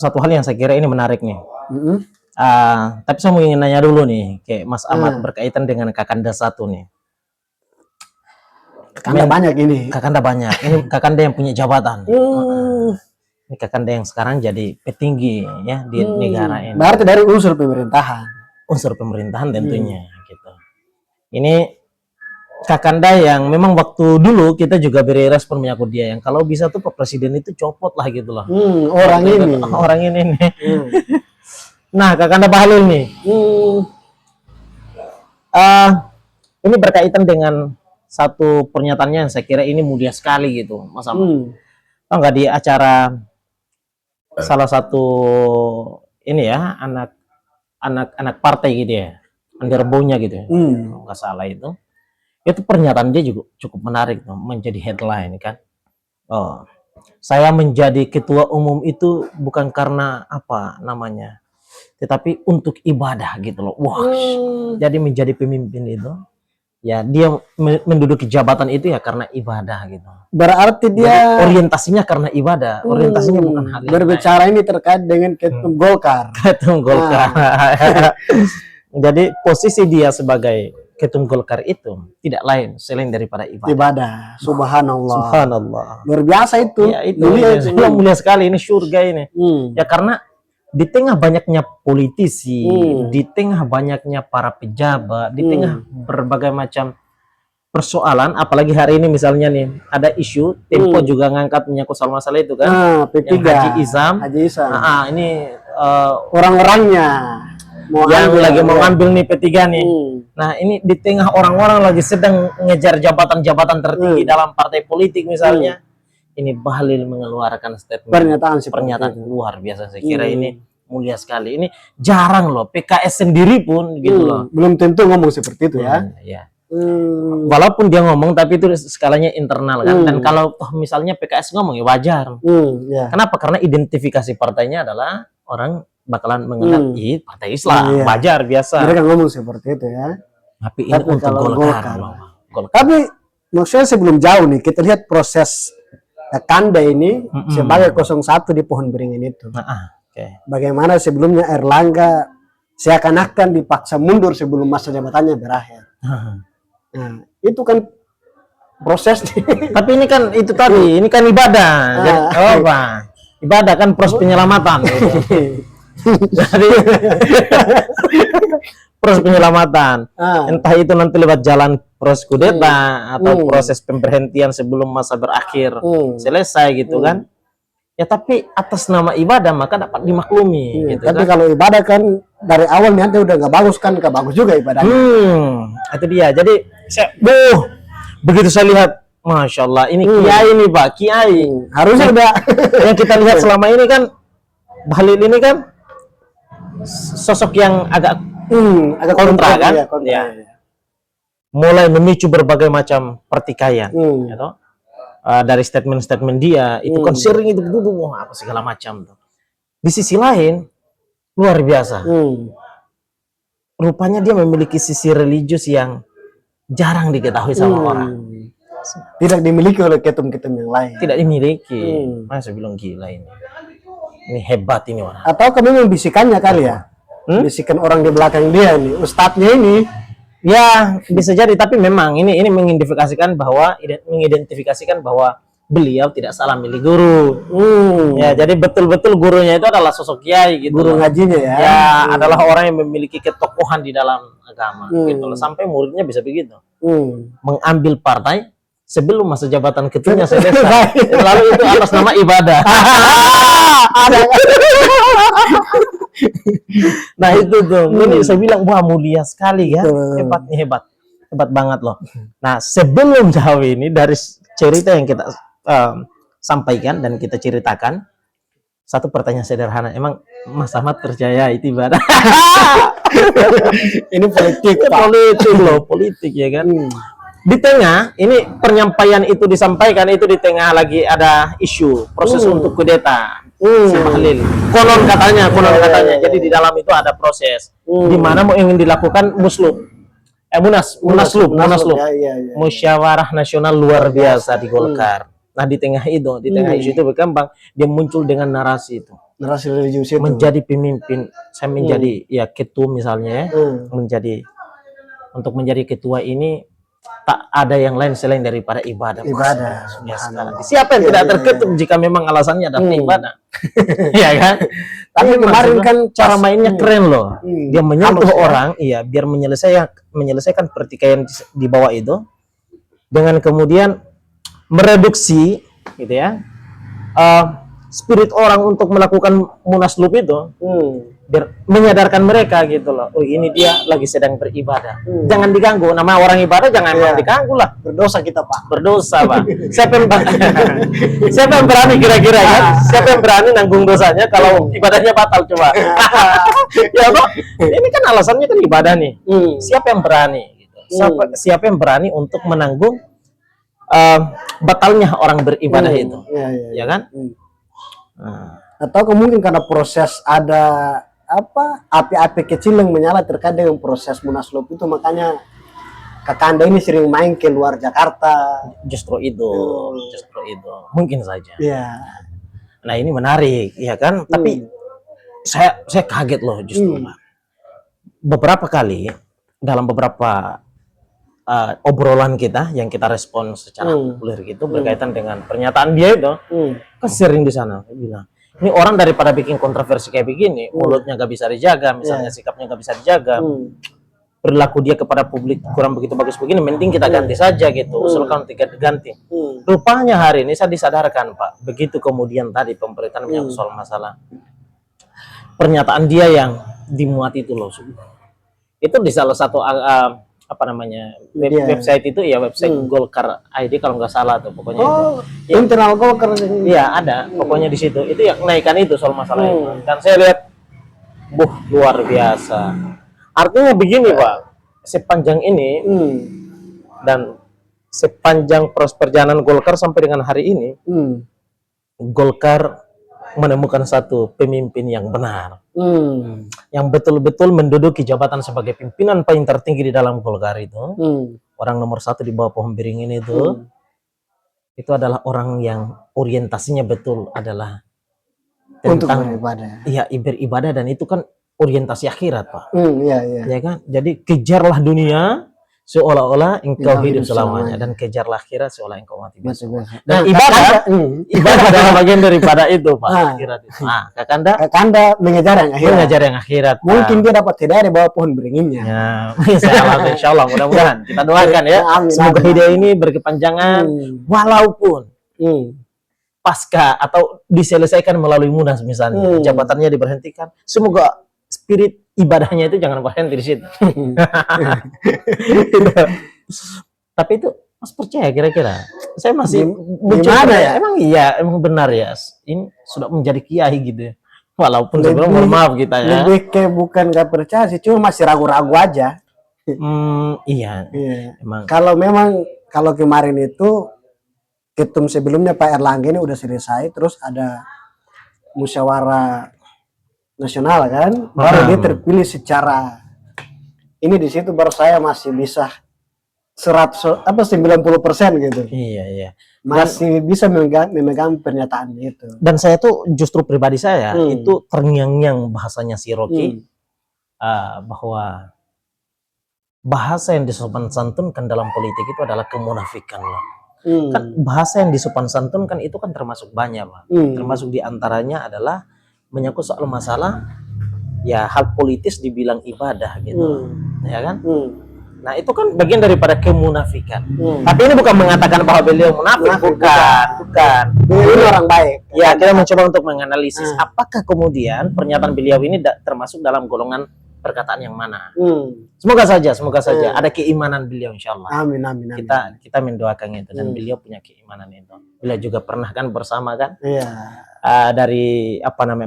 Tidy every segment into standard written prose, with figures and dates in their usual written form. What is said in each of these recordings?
Satu hal yang saya kira ini menarik nih. Mm-mm. Tapi saya mau ingin nanya dulu nih, kayak Mas Ahmad Ah. berkaitan dengan Kakanda satu nih. Kakanda banyak ini. Kakanda banyak. Ini Kakanda yang punya jabatan. Hmm. Ini Kakanda yang sekarang jadi petinggi ya di negara ini. Berarti dari unsur pemerintahan. Unsur pemerintahan tentunya gitu. Ini Kakanda yang memang waktu dulu kita juga beri respon menyangkut dia yang kalau bisa tuh Pak Presiden itu copot lah gitu loh. Orang ini. Orang ini nih. Nah, Kakanda Bahlil nih. Ini berkaitan dengan satu pernyataannya yang saya kira ini mulia sekali gitu, Mas Ahmad. Tahu nggak di acara salah satu ini ya anak partai gitu ya, Andi Rebonya gitu ya, kalau nggak salah itu pernyataan dia juga cukup menarik tuh, menjadi headline kan. Oh, saya menjadi ketua umum itu bukan karena apa namanya, tetapi untuk ibadah gitu loh. Wah, jadi menjadi pemimpin itu. Ya dia menduduki jabatan itu ya karena ibadah gitu. Berarti dia jadi, orientasinya karena ibadah, orientasinya bukan hal yang berbicara lain. Ini terkait dengan Ketum Golkar. Ketum Golkar. Jadi posisi dia sebagai Ketum Golkar itu tidak lain selain daripada ibadah. Ibadah, subhanallah. Subhanallah. Luar biasa itu. Ya, itu mulia sekali, ini surga ini. Ya karena di tengah banyaknya politisi, di tengah banyaknya para pejabat, di tengah berbagai macam persoalan, apalagi hari ini misalnya nih ada isu Tempo juga ngangkat menyangkut soal masalah itu kan, P3 Haji Izam. Ini orang-orangnya yang lagi mau ngambil nih P3 nih. Nah ini di tengah orang-orang lagi sedang ngejar jabatan-jabatan tertinggi dalam partai politik misalnya. Ini Bahlil mengeluarkan statement pernyataan luar biasa. Saya kira ini mulia sekali. Ini jarang loh PKS sendiri pun gitu loh. Belum tentu ngomong seperti itu ya. Walaupun dia ngomong tapi itu skalanya internal kan. Dan kalau misalnya PKS ngomong ya wajar. Kenapa? Karena identifikasi partainya adalah orang bakalan mengenal partai Islam. Wajar biasa. Mereka ngomong seperti itu ya. Tapi ini untuk Golkar. Tapi maksudnya sebelum jauh nih kita lihat proses Kakanda ini sebagai 01 di Pohon Beringin itu. Bagaimana sebelumnya Erlangga seakan-akan dipaksa mundur sebelum masa jabatannya berakhir. Nah, itu kan proses. Tapi ini kan itu tadi, ini kan ibadah. Ibadah kan proses penyelamatan. Jadi proses penyelamatan. Entah itu nanti lewat jalan proses kudeta atau proses pemberhentian sebelum masa berakhir selesai gitu kan. Ya tapi atas nama ibadah maka dapat dimaklumi gitu. Tapi kan? Kalau ibadah kan dari awal niatnya udah nggak bagus kan, nggak bagus juga ibadahnya. Itu dia. Jadi begitu saya lihat, masya Allah ini kiai nih Pak, kiai. Harusnya udah yang kita lihat selama ini kan Bahlil ini kan sosok yang agak kontra kan, mulai memicu berbagai macam pertikaian, gitu. Dari statement-statement dia itu kan sering itu apa segala macam tuh. Di sisi lain luar biasa, rupanya dia memiliki sisi religius yang jarang diketahui sama orang. Tidak dimiliki oleh ketum-ketum yang lain. Tidak dimiliki. Masa bilang gila ini. Ini hebat ini orang. Atau kami membisikannya kali ya? Bisikan orang di belakang dia nih, ustadznya ini. Ya bisa jadi, tapi memang ini mengidentifikasikan bahwa beliau tidak salah milih guru. Ya jadi betul-betul gurunya itu adalah sosok kiai gitu. Guru ngajinya ya. Ya adalah orang yang memiliki ketokohan di dalam agama gitu loh. Sampai muridnya bisa begitu. Mengambil partai sebelum masa jabatan ketuanya selesai. Lalu itu atas nama ibadah. Nah itu tuh, ini saya bilang wah mulia sekali ya, hebat banget loh. Nah sebelum jauh ini dari cerita yang kita sampaikan dan kita ceritakan, satu pertanyaan sederhana, emang Mas Ahmad percaya itu ibadah? Ini politik, politik ya kan. Di tengah ini penyampaian itu disampaikan itu di tengah lagi ada isu proses untuk kudeta. Bahlil. Konon katanya. Jadi di dalam itu ada proses di mana mau ingin dilakukan munaslup. Musyawarah nasional luar biasa di Golkar. Nah di tengah isu itu berkembang, dia muncul dengan narasi itu. narasi religius itu. menjadi pemimpin, saya menjadi ya ketua misalnya ya, untuk menjadi ketua ini tak ada yang lain selain daripada ibadah. Ibadah. Ya, sekarang. Siapa yang tidak terketuk jika memang alasannya adalah ibadah? Ya kan? Tapi kemarin kan cara mainnya keren loh. Dia menyentuh halus, orang, iya, biar menyelesaikan pertikaian di bawah itu dengan kemudian mereduksi gitu ya. Spirit orang untuk melakukan munaslup itu, biar menyadarkan mereka gitu loh. Oh, ini dia lagi sedang beribadah. Jangan diganggu. Nama orang ibadah jangan diganggu lah. Berdosa kita, Pak. Berdosa, Pak. Siapa yang berani kira-kira kan? Siapa yang berani nanggung dosanya kalau ibadahnya batal coba? Ya Pak, ini kan alasannya kan ibadah nih. Siapa yang berani? Gitu. Siapa yang berani untuk menanggung batalnya orang beribadah itu? Ya kan? Atau mungkin karena proses ada api-api kecil yang menyala terkait dengan proses munaslup itu, makanya Kakanda ini sering main ke luar Jakarta. Justru itu mungkin saja. Nah ini menarik ya kan, tapi saya kaget loh justru Pak. Beberapa kali dalam beberapa obrolan kita yang kita respon secara populer gitu berkaitan dengan pernyataan dia itu, kan sering di sana bilang, ini orang daripada bikin kontroversi kayak begini, mulutnya gak bisa dijaga, misalnya sikapnya gak bisa dijaga, perilaku dia kepada publik kurang begitu bagus begini, mending kita ganti saja gitu, usulkan ganti. Rupanya hari ini saya disadarkan Pak, begitu kemudian tadi pemberitaan yang soal masalah pernyataan dia yang dimuat itu loh, itu di salah satu website itu ya, website Golkar ID kalau nggak salah tuh pokoknya. Internal Golkar. Iya ada, pokoknya di situ itu yang naikkan itu soal masalah itu. Dan saya lihat, luar biasa. Artinya begini Pak, sepanjang ini dan sepanjang proses perjalanan Golkar sampai dengan hari ini, Golkar menemukan satu pemimpin yang benar, yang betul-betul menduduki jabatan sebagai pimpinan paling tertinggi di dalam Golkar itu, orang nomor 1 di bawah pohon beringin itu adalah orang yang orientasinya betul adalah tentang beribadah, dan itu kan orientasi akhirat Pak. Ya kan, jadi kejarlah dunia seolah-olah engkau hidup selamanya, dan kejarlah akhirat seolah engkau mati besok. Dan ibadah adalah bagian daripada itu Pak, akhirat itu. Nah, Kakanda mengejar yang akhirat. Mungkin dia dapat hidayah di bawah pohon beringinnya. Ya, insya Allah, mudah-mudahan kita doakan ya. Semoga hidayah ini berkepanjangan, walaupun pasca atau diselesaikan melalui munas misalnya, jabatannya diberhentikan. Semoga spirit ibadahnya itu jangan berhenti di situ. Tapi itu Mas percaya kira-kira? Saya masih gimana ya? Emang benar ya. Ini sudah menjadi kiai gitu ya. Walaupun sebelum mohon maaf kita ya. Lebih kayak bukan gak percaya sih, cuma masih ragu-ragu aja. Iya. Emang. Kalau kemarin itu ketum sebelumnya Pak Erlangga ini udah selesai, terus ada musyawarah nasional kan, baru dia terpilih secara ini, di situ baru saya masih bisa 90% gitu. Iya. Masih bisa memegang pernyataan itu. Dan saya tuh justru pribadi saya itu terngiang-ngiang bahasanya si Rocky, bahwa bahasa yang disopan santunkan dalam politik itu adalah kemunafikan loh. Kan bahasa yang disopan santunkan itu kan termasuk banyak Pak. Termasuk diantaranya adalah menyangkut soal masalah ya hal politis dibilang ibadah gitu, ya kan? Nah itu kan bagian daripada kemunafikan. Tapi ini bukan mengatakan bahwa beliau munafik, bukan. Beliau orang baik. Ya, kita mencoba untuk menganalisis apakah kemudian pernyataan beliau ini termasuk dalam golongan perkataan yang mana. Semoga saja ada keimanan beliau insyaallah. Amin. Kita mendoakan itu, dan beliau punya keimanan itu. Beliau juga pernah kan bersama kan? Iya. Dari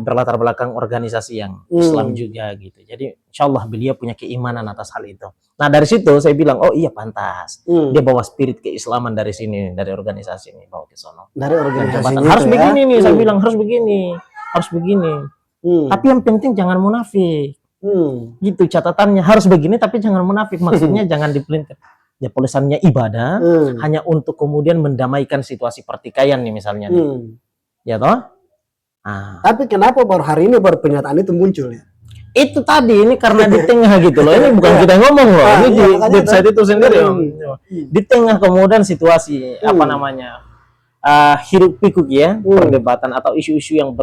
berlatar belakang organisasi yang Islam juga gitu. Jadi insyaallah beliau punya keimanan atas hal itu. Nah dari situ saya bilang, oh iya pantas. Dia bawa spirit keislaman dari sini, dari organisasi ini bawa ke sono. Dari organisasi harus begini nih, saya bilang harus begini. Tapi yang penting jangan munafik. Gitu catatannya, harus begini tapi jangan munafik. Maksudnya jangan dipelintir. Ya tulisannya ibadah hanya untuk kemudian mendamaikan situasi pertikaian nih misalnya nih. Ya toh? Tapi kenapa baru hari ini baru pernyataan itu muncul ya? Itu tadi, ini karena di tengah gitu loh. Ini bukan kita ngomong loh. Ini di website itu sendiri. Di tengah kemudian situasi apa namanya hiruk pikuk ya, perdebatan atau isu-isu yang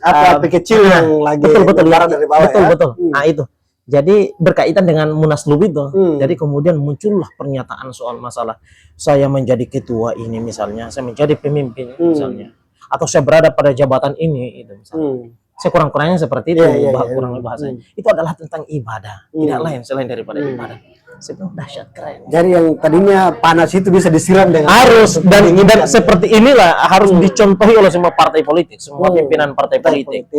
apa kecil yang lagi betul dari bawah betul. Nah itu. Jadi berkaitan dengan Munaslup itu. Jadi kemudian muncullah pernyataan soal masalah saya menjadi ketua ini misalnya, saya menjadi pemimpin misalnya, atau saya berada pada jabatan ini itu misalnya. Saya kurang-kurangnya seperti itu, kurang lebih bahasanya. Itu adalah tentang ibadah, tidak lain selain daripada ibadah. Saya bilang dahsyat, keren. Jadi yang tadinya panas itu bisa disiram dengan harus dan seperti inilah harus dicontohi oleh semua partai politik, semua pimpinan partai politik.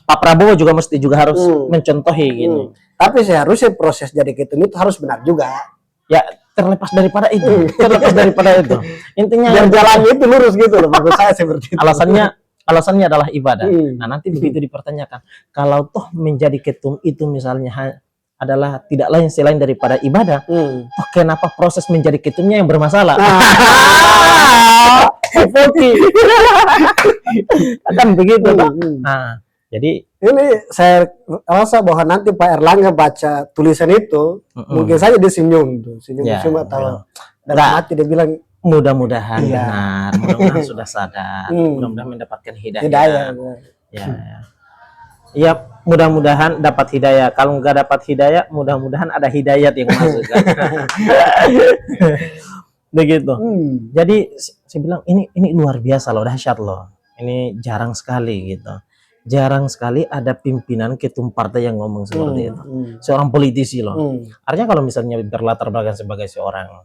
Pak Prabowo juga harus mencontohi gitu. Tapi seharusnya proses jadi ketum itu harus benar juga. Ya terlepas daripada itu, Intinya yang jalannya itu lurus gitu loh, maksud saya seperti itu. Alasannya adalah ibadah. Nah nanti begitu dipertanyakan, kalau toh menjadi ketum itu misalnya adalah tidak lain selain daripada ibadah, toh kenapa proses menjadi ketumnya yang bermasalah? Kan begitu, Pak. Nah, jadi ini saya rasa bahwa nanti Pak Erlangga baca tulisan itu, mungkin saja dia senyum tuh, cuma tahu dalam hati dia bilang mudah-mudahan benar, mudah-mudahan sudah sadar, mudah-mudahan mendapatkan hidayah. Ya, mudah-mudahan dapat hidayah. Kalau nggak dapat hidayah, mudah-mudahan ada hidayat yang masuk. Begitu. Jadi saya bilang ini luar biasa loh, dahsyat loh. Ini jarang sekali gitu. Jarang sekali ada pimpinan ketum partai yang ngomong seperti itu. Seorang politisi loh. Artinya kalau misalnya berlatar belakang sebagai seorang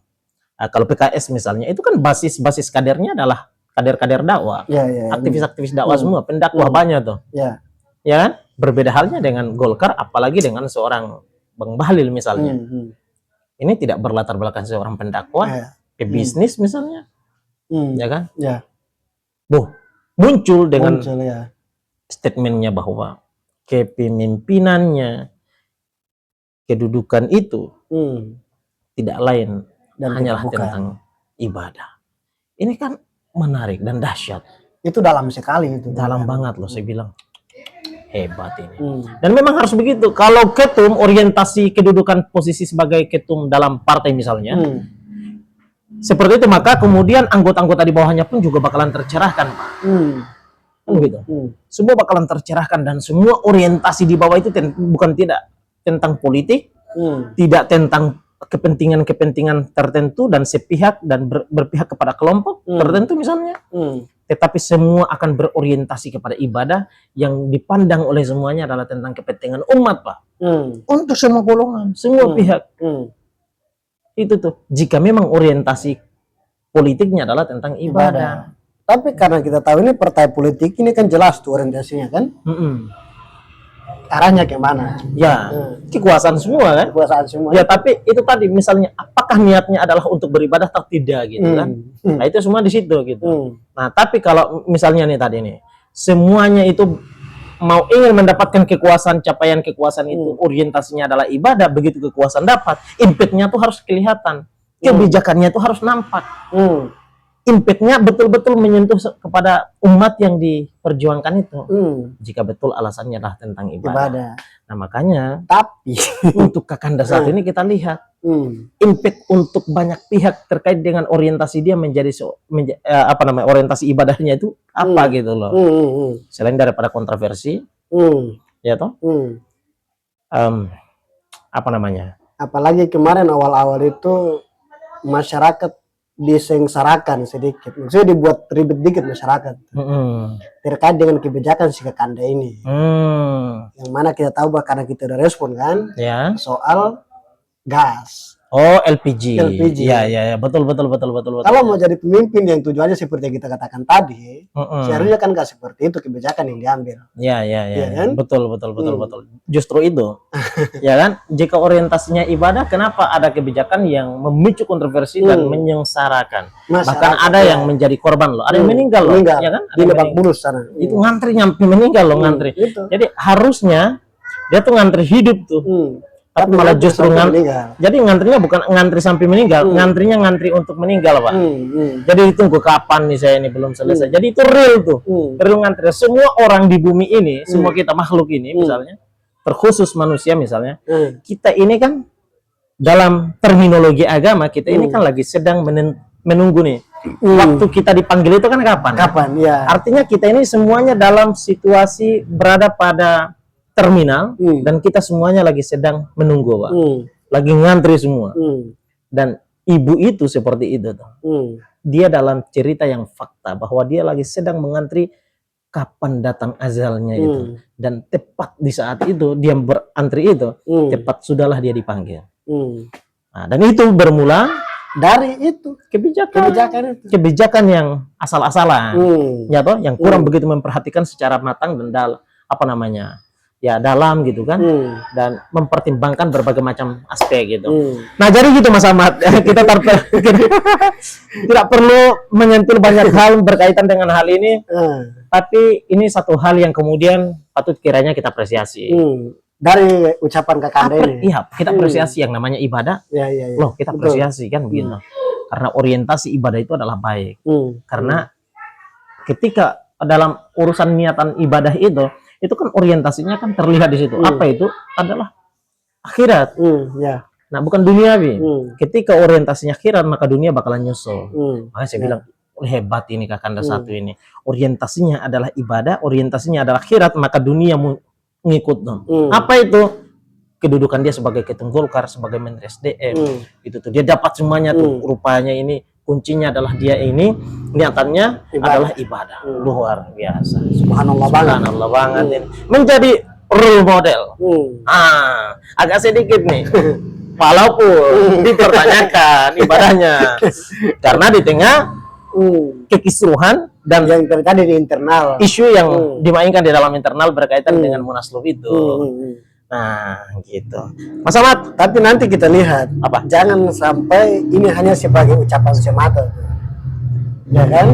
kalau PKS misalnya, itu kan basis kadernya adalah kader-kader dakwah, aktivis-aktivis dakwah semua, pendakwah banyak tuh, ya kan? Berbeda halnya dengan Golkar, apalagi dengan seorang Bang Bahlil misalnya. Ini tidak berlatar belakang seorang pendakwah, pebisnis misalnya, ya kan? Muncul dengan statementnya bahwa kepemimpinannya, kedudukan itu tidak lain dan hanyalah tentang ibadah. Ini kan menarik dan dahsyat. Itu dalam sekali itu. Dalam banget loh, saya bilang. Hebat ini. Dan memang harus begitu. Kalau ketum, orientasi kedudukan posisi sebagai ketum dalam partai misalnya, seperti itu, maka kemudian anggota-anggota di bawahnya pun juga bakalan tercerahkan, Pak. Kan begitu. Semua bakalan tercerahkan dan semua orientasi di bawah itu bukan tidak tentang politik, tidak tentang kepentingan tertentu dan sepihak dan berpihak kepada kelompok tertentu misalnya, tetapi semua akan berorientasi kepada ibadah yang dipandang oleh semuanya adalah tentang kepentingan umat, Pak. Untuk semua golongan, semua pihak. Itu tuh, jika memang orientasi politiknya adalah tentang ibadah. Tapi karena kita tahu ini partai politik ini kan jelas tuh orientasinya kan, arahnya kemana? Ya, kekuasaan semua kan? Kekuasaan semua. Ya, tapi itu tadi misalnya apakah niatnya adalah untuk beribadah atau tidak gitu kan? Nah itu semua di situ gitu. Nah tapi kalau misalnya nih tadi nih, semuanya itu mau ingin mendapatkan kekuasaan, capaian kekuasaan itu orientasinya adalah ibadah, begitu kekuasaan dapat, impact-nya tuh harus kelihatan, kebijakannya tuh harus nampak. Impact-nya betul-betul menyentuh kepada umat yang diperjuangkan itu. Jika betul alasannya adalah tentang ibadah. Nah makanya, tapi untuk Kakanda saat ini kita lihat impact untuk banyak pihak terkait dengan orientasi dia menjadi orientasi ibadahnya itu apa gitu loh. Selain daripada kontroversi, ya toh, apalagi kemarin awal-awal itu masyarakat disengsarakan sedikit, maksudnya dibuat ribet dikit masyarakat terkait dengan kebijakan si Kakanda ini, yang mana kita tahu bahwa karena kita udah respon kan, soal gas. Oh, LPG. Ya, betul. Kalau mau jadi pemimpin yang tujuannya seperti yang kita katakan tadi, seharusnya kan nggak seperti itu kebijakan yang diambil. Ya, kan? Betul. Justru itu, ya kan? Jika orientasinya ibadah, kenapa ada kebijakan yang memicu kontroversi dan menyengsarakan? Bahkan ada yang menjadi korban loh, ada yang meninggal loh, ya kan? Di Lebak Bulus sana. Itu ngantri nyampe meninggal loh, ngantri. Jadi harusnya dia tuh ngantri hidup tuh. Tapi malah justru meninggal. Jadi ngantrinya bukan ngantri sampai meninggal, ngantrinya ngantri untuk meninggal, Pak. Jadi ditunggu kapan nih saya ini belum selesai. Jadi itu real tuh, real ngantri. Semua orang di bumi ini, semua kita makhluk ini, misalnya, terkhusus manusia misalnya, kita ini kan dalam terminologi agama kita ini kan lagi sedang menunggu nih. Waktu kita dipanggil itu kan kapan? Kapan? Ya. Artinya kita ini semuanya dalam situasi berada pada terminal dan kita semuanya lagi sedang menunggu, Pak. Lagi ngantri semua. Dan ibu itu seperti itu tuh. Dia dalam cerita yang fakta bahwa dia lagi sedang mengantri kapan datang azalnya itu. Dan tepat di saat itu dia berantri itu, tepat sudahlah dia dipanggil. Nah, dan itu bermula dari itu kebijakan yang asal-asalan, ya toh, yang kurang begitu memperhatikan secara matang dan dalam gitu kan, dan mempertimbangkan berbagai macam aspek gitu. Nah jadi gitu Mas Ahmad, kita tidak perlu menyentuh banyak hal berkaitan dengan hal ini, tapi ini satu hal yang kemudian patut kiranya kita apresiasi. Dari ucapan Kakanda ini. Iya, kita apresiasi yang namanya ibadah. Ya. Loh, kita apresiasi kan begitu. Karena orientasi ibadah itu adalah baik. Karena ketika dalam urusan niatan ibadah itu kan orientasinya kan terlihat di situ. Apa itu? Adalah akhirat. Ya. Nah, bukan duniawi. Ketika orientasinya akhirat, maka dunia bakalan nyusul. Makanya saya bilang, hebat ini Kakanda satu ini. Orientasinya adalah ibadah, orientasinya adalah akhirat, maka dunia ngikut dong. Apa itu? Kedudukan dia sebagai Ketum Golkar, sebagai Menteri SDM. Itu tuh dia dapat semuanya tuh. Rupanya ini kuncinya adalah dia ini niatannya adalah ibadah. Luar biasa. Subhanallah banget ini. Menjadi role model. Agak sedikit nih. Walaupun dipertanyakan ibadahnya. Karena di tengah kekisruhan dan yang terjadi di internal, isu yang dimainkan di dalam internal berkaitan dengan Munaslup itu. Nah, gitu. Mas Ahmad, tapi nanti kita lihat apa? Jangan sampai ini hanya sebagai ucapan semata, ya kan?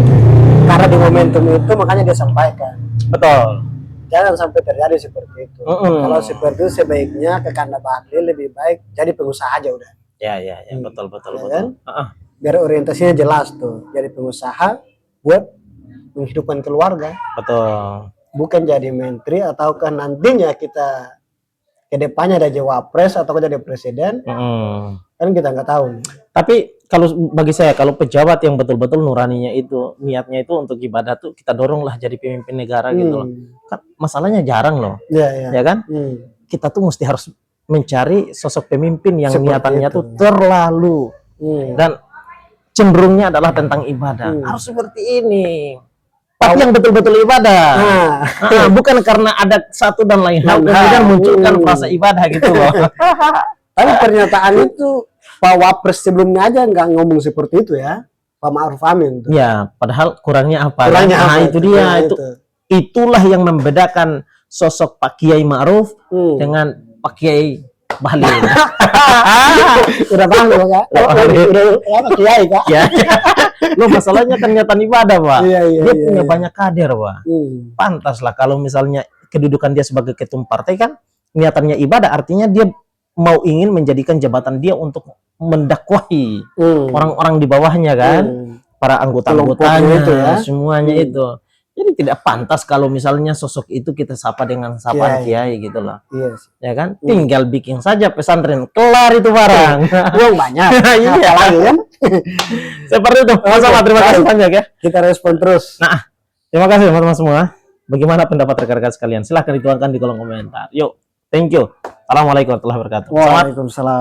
Karena di momentum itu makanya dia sampaikan. Betul. Jangan sampai terjadi seperti itu. Kalau seperti itu sebaiknya Kakanda Bahlil lebih baik jadi pengusaha aja udah. Ya, betul. Kan? Biar orientasinya jelas tuh. Jadi pengusaha buat menghidupkan keluarga. Betul. Bukan jadi menteri ataukah nantinya kita kedepannya ada jadi wapres atau jadi presiden. Kan kita nggak tahu. Tapi kalau bagi saya, kalau pejabat yang betul-betul nuraninya itu, niatnya itu untuk ibadah tuh, kita doronglah jadi pemimpin negara gitu loh. Kan masalahnya jarang loh. Ya kan? Kita tuh mesti harus mencari sosok pemimpin yang seperti niatannya itu tuh terlalu dan cenderungnya adalah tentang ibadah. Harus seperti ini. Tapi yang betul-betul ibadah. Bukan karena ada satu dan lain hal kemudian munculkan frasa ibadah gitu loh. Tapi pernyataan itu Pak Wapres sebelumnya aja nggak ngomong seperti itu ya, Pak Ma'ruf Amin. Ya, padahal kurangnya apa? Itu dia. Itulah yang membedakan sosok Pak Kiai Ma'ruf dengan Pak Kiai Bahlil. Udah Bahlil ya? Udah Kiai Kak. Ya. Lo masalahnya kan niatan ibadah, Pak. Dia punya banyak kader, Pak. Pantas lah kalau misalnya kedudukan dia sebagai ketum partai kan niatannya ibadah, artinya dia mau ingin menjadikan jabatan dia untuk mendakwahi orang-orang di bawahnya kan, para anggota-anggotanya itu ya, semuanya itu. Jadi tidak pantas kalau misalnya sosok itu kita sapa dengan sapaan kiai gitu loh. Ya kan? Tinggal bikin saja pesantren, kelar itu barang. Uang banyak. Iya lagi kan? Seperti itu. Mas Ahmad, terima kasih banyak ya. Kita respon terus. Nah, terima kasih teman-teman semua. Bagaimana pendapat rekan-rekan sekalian? Silahkan dituangkan di kolom komentar. Yuk, thank you. Assalamualaikum warahmatullahi wabarakatuh. Waalaikumsalam.